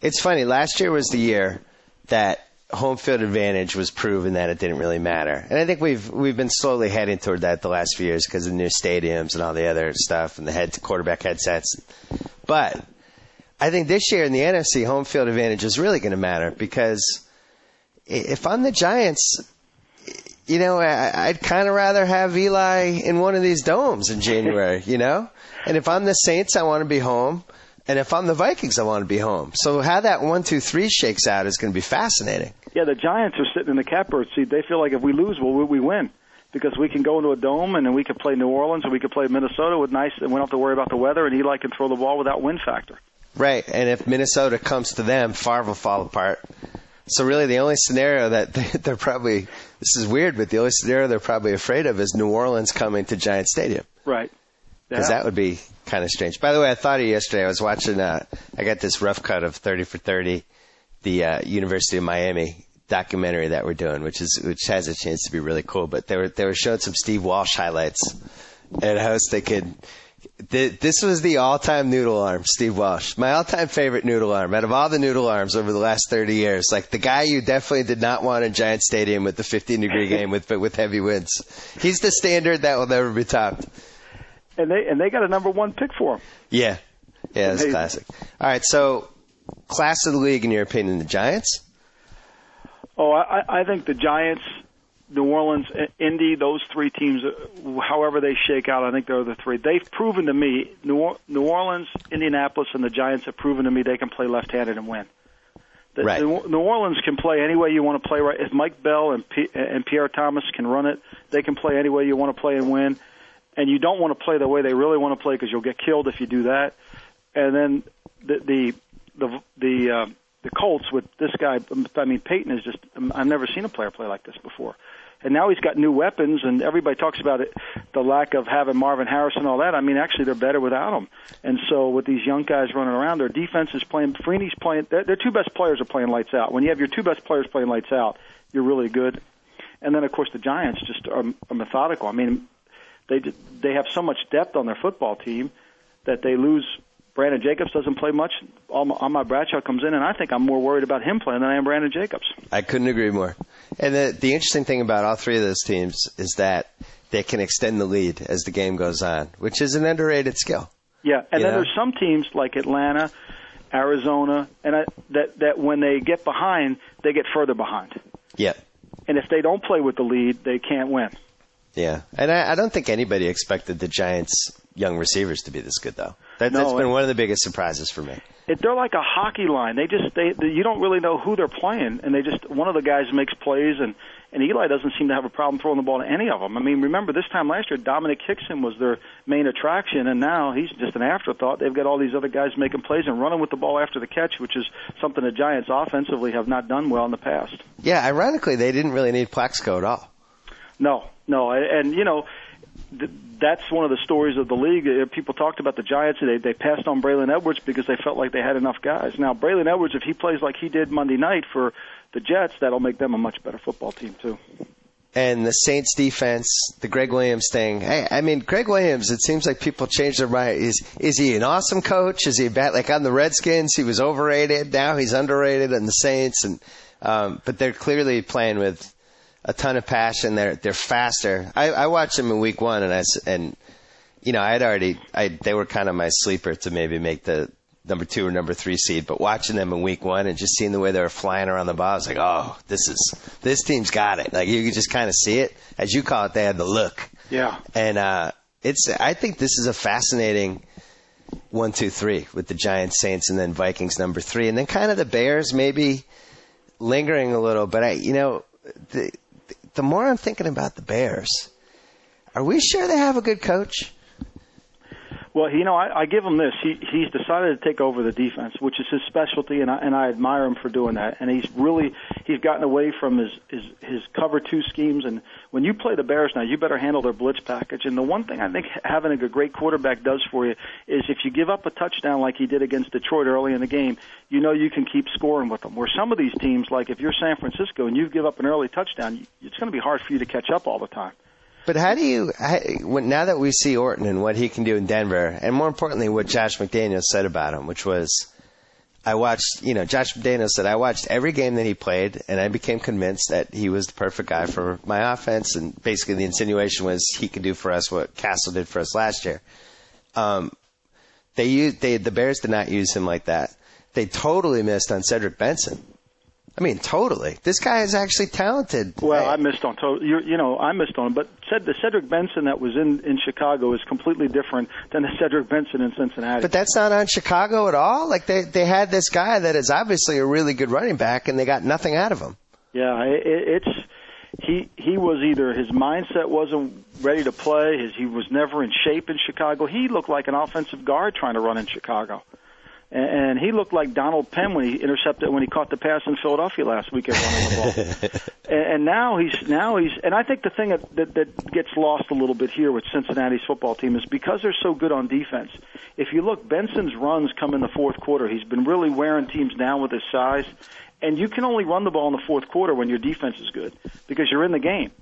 It's funny. Last year was the year that home field advantage was proven that it didn't really matter, and I think we've been slowly heading toward that the last few years because of the new stadiums and all the other stuff and the quarterback headsets. But I think this year in the NFC, home field advantage is really going to matter, because if I'm the Giants, I'd kind of rather have Eli in one of these domes in January, And if I'm the Saints, I want to be home. And if I'm the Vikings, I want to be home. So how that 1, 2, 3 shakes out is going to be fascinating. Yeah, the Giants are sitting in the catbird seat. They feel like if we lose, we win, because we can go into a dome and then we can play New Orleans and we can play Minnesota with nice, and we don't have to worry about the weather, and Eli can throw the ball without win factor. Right, and if Minnesota comes to them, Favre will fall apart. So really the only scenario that they're probably, this is weird, but the only scenario they're probably afraid of is New Orleans coming to Giant Stadium. Right. Because that would be kind of strange. By the way, I thought of yesterday. I was watching, I got this rough cut of 30 for 30, the University of Miami documentary that we're doing, which has a chance to be really cool. But they were showing some Steve Walsh highlights. And I was thinking, this was the all-time noodle arm, Steve Walsh. My all-time favorite noodle arm. Out of all the noodle arms over the last 30 years, like the guy you definitely did not want in Giant Stadium with the 15-degree game with heavy winds. He's the standard that will never be topped. And they got a number 1 pick for him. Yeah, that's classic. All right, so class of the league, in your opinion, the Giants? Oh, I think the Giants, New Orleans, Indy, those 3 teams, however they shake out, I think they're the 3. They've proven to me, New Orleans, Indianapolis, and the Giants have proven to me they can play left-handed and win. Right. New Orleans can play any way you want to play. Right? If Mike Bell and Pierre Thomas can run it, they can play any way you want to play and win. And you don't want to play the way they really want to play, because you'll get killed if you do that. And then the Colts with this guy, I mean, Peyton is just, I've never seen a player play like this before. And now he's got new weapons, and everybody talks about it, the lack of having Marvin Harrison and all that. I mean, actually, they're better without him. And so with these young guys running around, their defense is playing, Freeney's playing, their 2 best players are playing lights out. When you have your 2 best players playing lights out, you're really good. And then, of course, the Giants just are methodical. I mean, they have so much depth on their football team that they lose. Brandon Jacobs doesn't play much. Ahmad Bradshaw comes in, and I think I'm more worried about him playing than I am Brandon Jacobs. I couldn't agree more. And the interesting thing about all 3 of those teams is that they can extend the lead as the game goes on, which is an underrated skill. Yeah, and then there's some teams like Atlanta, Arizona, and that when they get behind, they get further behind. Yeah. And if they don't play with the lead, they can't win. Yeah, and I don't think anybody expected the Giants' young receivers to be this good, though. That's been one of the biggest surprises for me. They're like a hockey line. You don't really know who they're playing, and one of the guys makes plays, and Eli doesn't seem to have a problem throwing the ball to any of them. I mean, remember this time last year, Dominic Hickson was their main attraction, and now he's just an afterthought. They've got all these other guys making plays and running with the ball after the catch, which is something the Giants offensively have not done well in the past. Yeah, ironically, they didn't really need Plaxico at all. No, and that's one of the stories of the league. People talked about the Giants. They passed on Braylon Edwards because they felt like they had enough guys. Now, Braylon Edwards, if he plays like he did Monday night for the Jets, that'll make them a much better football team, too. and the Saints defense, the Greg Williams thing. I mean, Greg Williams, it seems like people change their mind. Is he an awesome coach? Is he bad? Like on the Redskins, he was overrated. Now he's underrated on the Saints. And but they're clearly playing with a ton of passion. They're faster. I watched them in week 1, and you know, they were kind of my sleeper to maybe make the number 2 or number 3 seed, but watching them in week 1 and just seeing the way they were flying around the ball, I was like, oh, this team's got it. Like, you could just kind of see it. As you call it, they had the look. Yeah. And I think this is a fascinating 1, 2, 3 with the Giants, Saints, and then Vikings number 3, and then kind of the Bears maybe lingering a little. But the more I'm thinking about the Bears, are we sure they have a good coach? Well, you know, I give him this. He's decided to take over the defense, which is his specialty, and I admire him for doing that. And he's gotten away from his cover 2 schemes. And when you play the Bears now, you better handle their blitz package. And the one thing I think having a great quarterback does for you is if you give up a touchdown like he did against Detroit early in the game, you know you can keep scoring with them. Where some of these teams, like if you're San Francisco and you give up an early touchdown, it's going to be hard for you to catch up all the time. But now that we see Orton and what he can do in Denver, and more importantly, what Josh McDaniels said about him, which was, Josh McDaniels said, I watched every game that he played, and I became convinced that he was the perfect guy for my offense, and basically the insinuation was he could do for us what Castle did for us last year. The Bears did not use him like that. They totally missed on Cedric Benson. I mean, totally. This guy is actually talented. Well, I missed on I missed on him. But the Cedric Benson that was in Chicago is completely different than the Cedric Benson in Cincinnati. But that's not on Chicago at all. Like they had this guy that is obviously a really good running back, and they got nothing out of him. Yeah, he was either his mindset wasn't ready to play, he was never in shape in Chicago. He looked like an offensive guard trying to run in Chicago. And he looked like Donald Penn when he caught the pass in Philadelphia last week at running the ball. and now he's and I think the thing that gets lost a little bit here with Cincinnati's football team is because they're so good on defense. If you look, Benson's runs come in the fourth quarter. He's been really wearing teams down with his size, and you can only run the ball in the fourth quarter when your defense is good because you're in the game.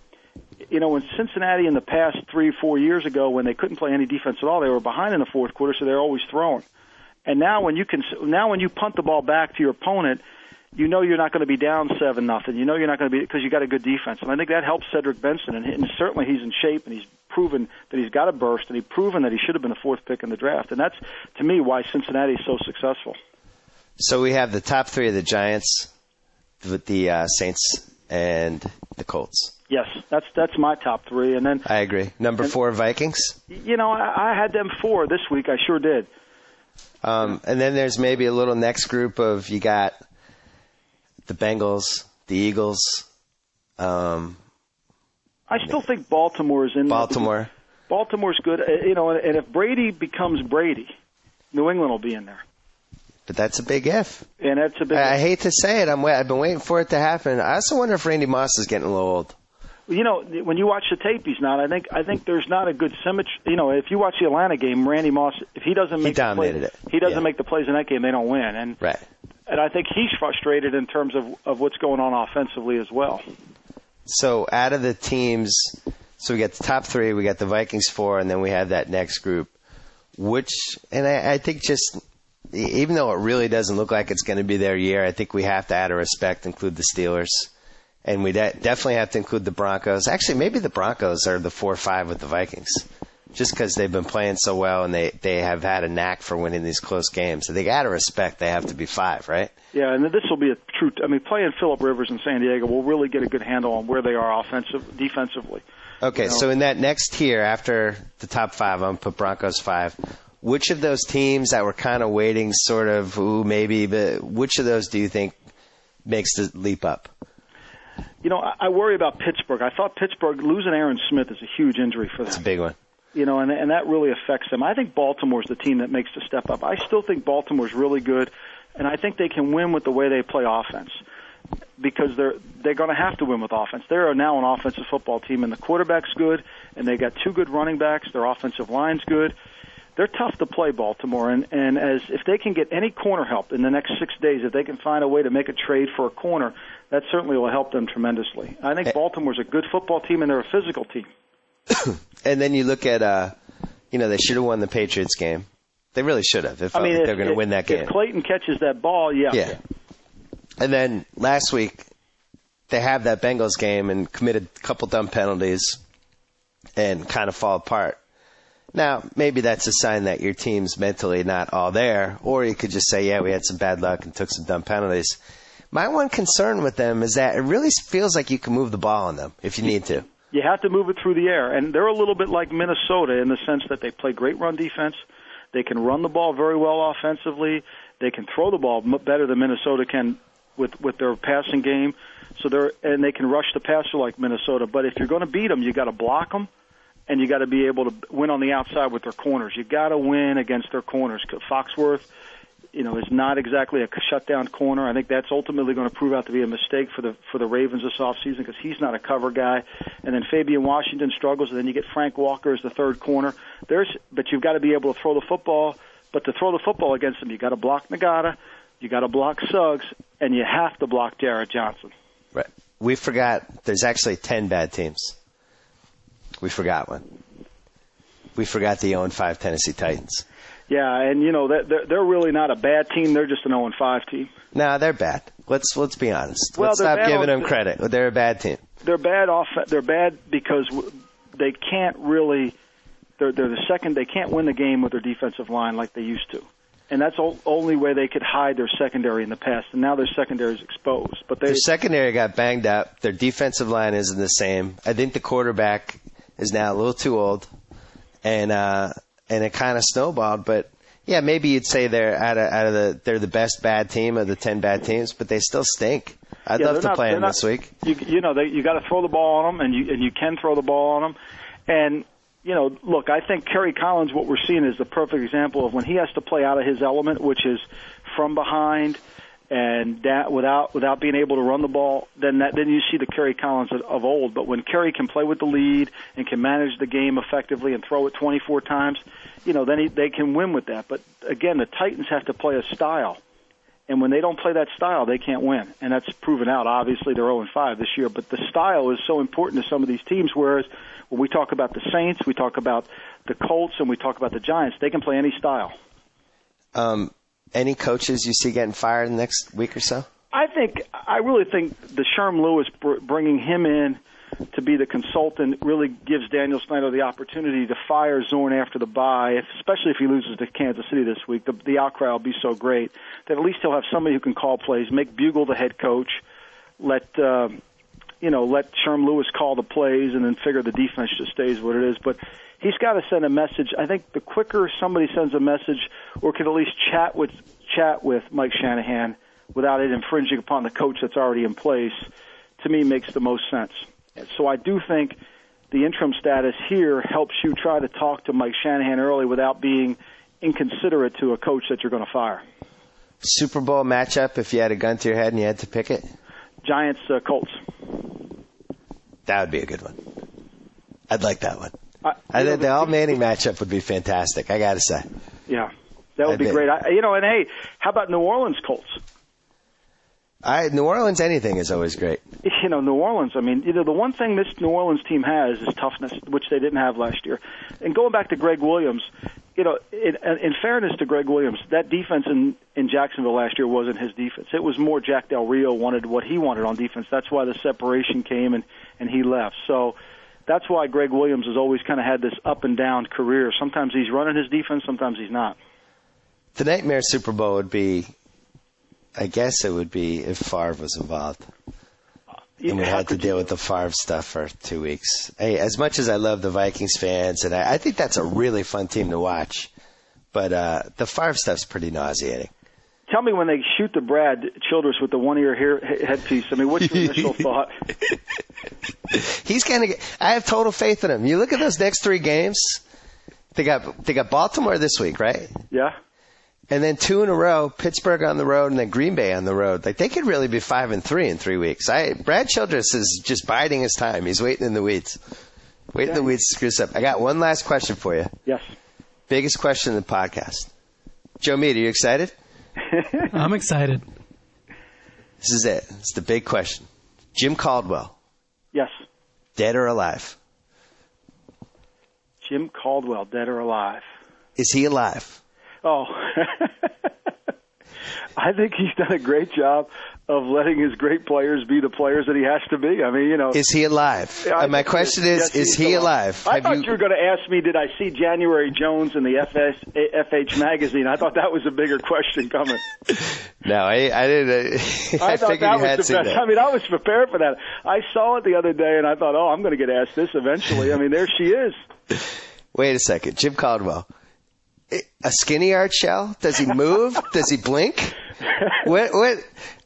You know, when Cincinnati in the past 3-4 years ago, when they couldn't play any defense at all, they were behind in the fourth quarter, so they're always throwing. And now when you punt the ball back to your opponent, you know you're not going to be down 7-0. You know you're not going to be because you got a good defense. And I think that helps Cedric Benson. And certainly he's in shape, and he's proven that he's got a burst, and he's proven that he should have been the 4th pick in the draft. And that's, to me, why Cincinnati is so successful. So we have the top 3 of the Giants, with the Saints and the Colts. Yes, that's my top 3. And then I agree. Number 4, Vikings. You know, I had them 4 this week. I sure did. And then there's maybe a little next group of, you got the Bengals, the Eagles. I still think Baltimore is in Baltimore. Baltimore's good. And if Brady becomes Brady, New England will be in there. But that's a big if. And that's a big I hate to say it. I've been waiting for it to happen. I also wonder if Randy Moss is getting a little old. You know, when you watch the tape, he's not. I think there's not a good symmetry. You know, if you watch the Atlanta game, Randy Moss, if he doesn't make the plays in that game, they don't win. And right. And I think he's frustrated in terms of what's going on offensively as well. So out of the teams, so we got the top 3, we got the Vikings 4, and then we have that next group. I think just even though it really doesn't look like it's going to be their year, I think we have to, out of respect, include the Steelers. And we definitely have to include the Broncos. Actually, maybe the Broncos are the 4-5 with the Vikings, just because they've been playing so well and they have had a knack for winning these close games. So they got to respect they have to be 5, right? Yeah, and this will be a true. I mean, playing Phillip Rivers in San Diego will really get a good handle on where they are defensively. Okay, so in that next tier, after the top 5, I'm going to put Broncos 5. Which of those teams that were kind of waiting, sort of, maybe, but which of those do you think makes the leap up? You know, I worry about Pittsburgh. I thought Pittsburgh, losing Aaron Smith is a huge injury for them. It's a big one. You know, and that really affects them. I think Baltimore's the team that makes the step up. I still think Baltimore's really good, and I think they can win with the way they play offense because they're going to have to win with offense. They are now an offensive football team, and the quarterback's good, and they got 2 good running backs. Their offensive line's good. They're tough to play, Baltimore, and if they can get any corner help in the next 6 days, if they can find a way to make a trade for a corner, that certainly will help them tremendously. I think Baltimore's a good football team, and they're a physical team. And then you look at, they should have won the Patriots game. They really should have. It felt like they're going to win that game. If Clayton catches that ball, yeah. And then last week, they have that Bengals game and committed a couple dumb penalties and kind of fall apart. Now, maybe that's a sign that your team's mentally not all there, or you could just say, yeah, we had some bad luck and took some dumb penalties. My one concern with them is that it really feels like you can move the ball on them if you need to. You have to move it through the air, and they're a little bit like Minnesota in the sense that they play great run defense. They can run the ball very well offensively. They can throw the ball better than Minnesota can with their passing game. And they can rush the passer like Minnesota. But if you're going to beat them, you got to block them, and you got to be able to win on the outside with their corners. You got to win against their corners. Foxworth, is not exactly a shutdown corner. I think that's ultimately going to prove out to be a mistake for the Ravens this offseason because he's not a cover guy. And then Fabian Washington struggles, and then you get Frank Walker as the third corner. But you've got to be able to throw the football. But to throw the football against them, you got to block Nagata, you got to block Suggs, and you have to block Jarrett Johnson. Right. We forgot there's actually 10 bad teams. We forgot one. We forgot the 0-5 Tennessee Titans. Yeah, and they're really not a bad team. They're just an 0-5 team. No, they're bad. Let's be honest. Let's stop giving them credit. They're a bad team. They're bad They're bad because they can't really. They're the second. They can't win the game with their defensive line like they used to, and that's the only way they could hide their secondary in the past. And now their secondary is exposed. But their secondary got banged up. Their defensive line isn't the same. I think the quarterback is now a little too old, and it kind of snowballed. But yeah, maybe you'd say they're they're the best bad team of the 10 bad teams, but they still stink. I'd love to play them this week. You got to throw the ball on them, and you can throw the ball on them. And look, I think Kerry Collins, what we're seeing is the perfect example of when he has to play out of his element, which is from behind and without being able to run the ball. Then you see the Kerry Collins of old. But when Kerry can play with the lead and can manage the game effectively and throw it 24 times, then they can win with that. But again, the Titans have to play a style. And when they don't play that style, they can't win. And that's proven out. Obviously, they're 0-5 this year. But the style is so important to some of these teams, whereas when we talk about the Saints, we talk about the Colts, and we talk about the Giants, they can play any style. Any coaches you see getting fired in the next week or so? I really think the Sherm Lewis bringing him in to be the consultant really gives Daniel Snyder the opportunity to fire Zorn after the bye, especially if he loses to Kansas City this week. The outcry will be so great that at least he'll have somebody who can call plays, make Bugle the head coach, let Sherm Lewis call the plays, and then figure the defense just stays what it is. But he's got to send a message. I think the quicker somebody sends a message or can at least chat with Mike Shanahan without it infringing upon the coach that's already in place, to me makes the most sense. So I do think the interim status here helps you try to talk to Mike Shanahan early without being inconsiderate to a coach that you're going to fire. Super Bowl matchup, if you had a gun to your head and you had to pick it? Giants, Colts. That would be a good one. I'd like that one. The All Manning matchup would be fantastic, I got to say. Yeah, that would be great. And hey, how about New Orleans Colts? New Orleans, anything is always great. New Orleans, the one thing this New Orleans team has is toughness, which they didn't have last year. And going back to Greg Williams, in fairness to Greg Williams, that defense in Jacksonville last year wasn't his defense. It was more Jack Del Rio wanted what he wanted on defense. That's why the separation came and he left. So that's why Greg Williams has always kind of had this up and down career. Sometimes he's running his defense, sometimes he's not. The nightmare Super Bowl would be, I guess it would be if Favre was involved. And we had to deal with the Favre stuff for 2 weeks. Hey, as much as I love the Vikings fans, and I think that's a really fun team to watch, but the Favre stuff's pretty nauseating. Tell me when they shoot the Brad Childress with the one-ear headpiece. What's your initial thought? He's I have total faith in him. You look at those next 3 games. They got Baltimore this week, right? Yeah. And then 2 in a row, Pittsburgh on the road and then Green Bay on the road. Like, they could really be 5-3 in 3 weeks. Brad Childress is just biding his time. He's waiting in the weeds. Waiting in the weeds to screw this up. I got one last question for you. Yes. Biggest question in the podcast. Joe Mead, are you excited? I'm excited. This is it. It's the big question. Jim Caldwell. Yes. Dead or alive? Jim Caldwell, dead or alive? Is he alive? Oh, I think he's done a great job of letting his great players be the players that he has to be. I mean, you know. Is he alive? My question is he alive? I thought you were going to ask me, did I see January Jones in the FH magazine? I thought that was a bigger question coming. No, I didn't. I thought figured that you was had the seen best. that. I mean, I was prepared for that. I saw it the other day, and I thought, I'm going to get asked this eventually. I mean, there she is. Wait a second. Jim Caldwell. A skinny art shell? Does he move? Does he blink? What?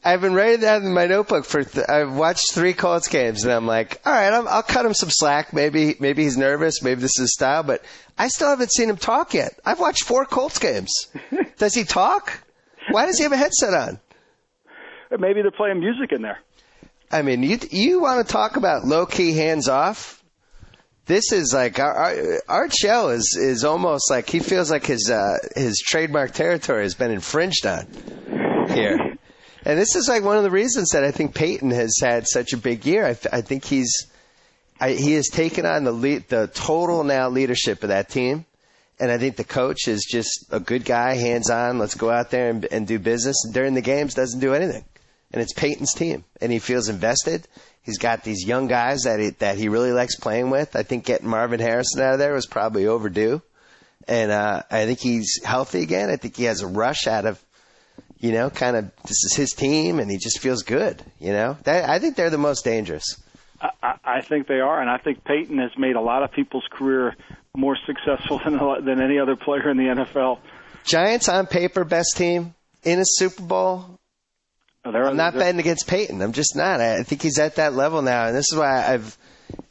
I've been writing that in my notebook I've watched 3 Colts games, and I'm like, all right, I'll cut him some slack. Maybe he's nervous. Maybe this is his style, but I still haven't seen him talk yet. I've watched 4 Colts games. Does he talk? Why does he have a headset on? Maybe they're playing music in there. I mean, you want to talk about low-key hands-off? This is like Art Shell is almost like he feels like his trademark territory has been infringed on here, and this is like one of the reasons that I think Peyton has had such a big year. I think he has taken on the total now leadership of that team, and I think the coach is just a good guy, hands on. Let's go out there and do business. And during the games, doesn't do anything, and it's Peyton's team, and he feels invested. He's got these young guys that he really likes playing with. I think getting Marvin Harrison out of there was probably overdue. And I think he's healthy again. I think he has a rush out of, kind of this is his team, and he just feels good, I think they're the most dangerous. I think they are, and I think Peyton has made a lot of people's career more successful than any other player in the NFL. Giants on paper, best team in a Super Bowl. I'm not betting against Peyton. I'm just not. I think he's at that level now, and this is why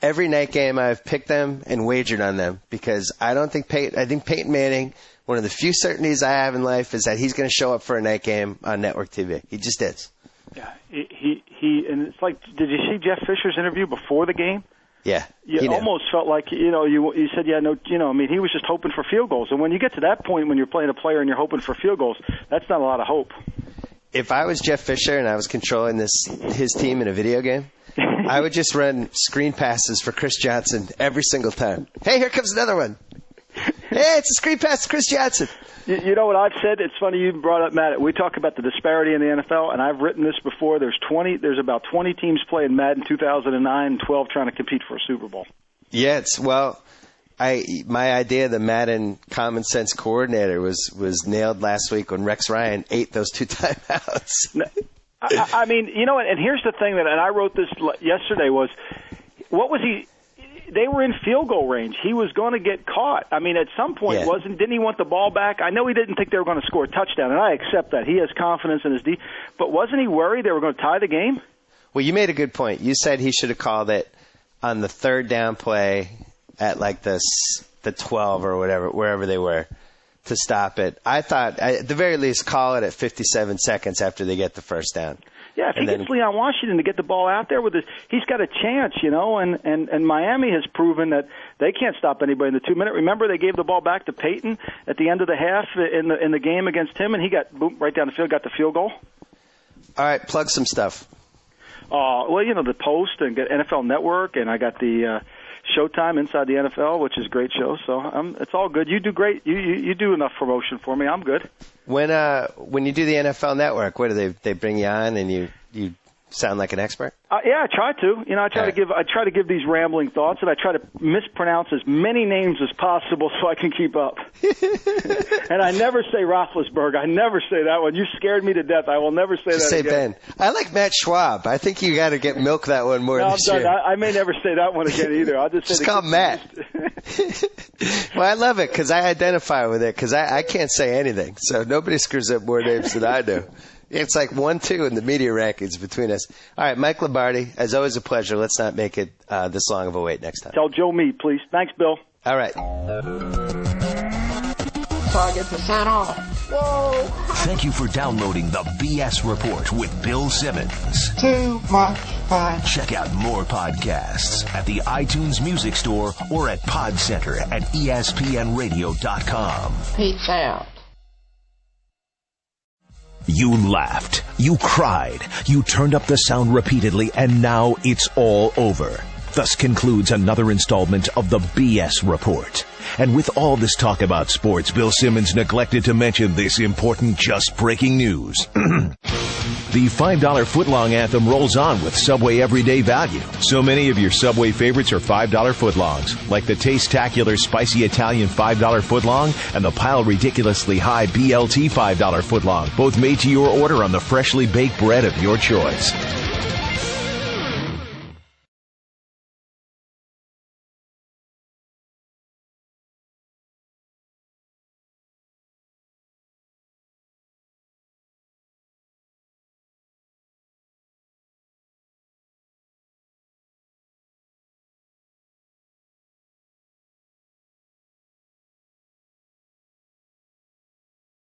every night game I've picked them and wagered on them, because I think Peyton Manning, one of the few certainties I have in life is that he's going to show up for a night game on network TV. He just is. Yeah, he and it's like, did you see Jeff Fisher's interview before the game? Yeah, you almost felt like you said I mean, he was just hoping for field goals, and when you get to that point when you're playing a player and you're hoping for field goals, that's not a lot of hope. If I was Jeff Fisher and I was controlling his team in a video game, I would just run screen passes for Chris Johnson every single time. Hey, here comes another one. Hey, it's a screen pass to Chris Johnson. You know what I've said? It's funny you brought up, Matt. We talk about the disparity in the NFL, and I've written this before. There's about 20 teams playing Madden 2009 and 12 trying to compete for a Super Bowl. Yeah, my idea of the Madden common sense coordinator was nailed last week when Rex Ryan ate those 2 timeouts. I mean, and here's the thing and I wrote this yesterday was, what was he? They were in field goal range. He was going to get caught. I mean, at some point, didn't he want the ball back? I know he didn't think they were going to score a touchdown, and I accept that. He has confidence in his D. But wasn't he worried they were going to tie the game? Well, you made a good point. You said he should have called it on the 3rd down play at like the 12 or whatever, wherever they were, to stop it. I thought, at the very least, call it at 57 seconds after they get the first down. Yeah, if he gets Leon Washington to get the ball out there he's got a chance, and Miami has proven that they can't stop anybody in the 2-minute. Remember, they gave the ball back to Peyton at the end of the half in the game against him, and he got right down the field, got the field goal. All right, plug some stuff. Well, the Post and get NFL Network, and I got the Showtime Inside the NFL, which is a great show. So it's all good. You do great. You do enough promotion for me. I'm good. When you do the NFL Network, what do they bring you on and you sound like an expert? Yeah, I try to. I try to give these rambling thoughts, and I try to mispronounce as many names as possible so I can keep up. And I never say Roethlisberger. I never say that one. You scared me to death. I will never say Just that say again. Ben. I like Matt Schwab. I think you got to get milk that one more this year. I may never say that one again either. I'll just call him Matt. Well, I love it because I identify with it because I can't say anything. So nobody screws up more names than I do. It's like 1-2 in the media rankings between us. All right, Mike Lombardi, as always, a pleasure. Let's not make it this long of a wait next time. Tell Joe Meade, please. Thanks, Bill. All right. So I get to sign off. Whoa! Thank you for downloading the BS Report with Bill Simmons. Too much fun. Check out more podcasts at the iTunes Music Store or at PodCenter at ESPNRadio.com. Peace out. You laughed, you cried, you turned up the sound repeatedly, and now it's all over. Thus concludes another installment of the BS Report. And with all this talk about sports, Bill Simmons neglected to mention this important just breaking news. The $5 footlong anthem rolls on with Subway Everyday Value. So many of your Subway favorites are $5 footlongs, like the Taste-tacular Spicy Italian $5 footlong and the Pile Ridiculously High BLT $5 footlong, both made to your order on the freshly baked bread of your choice.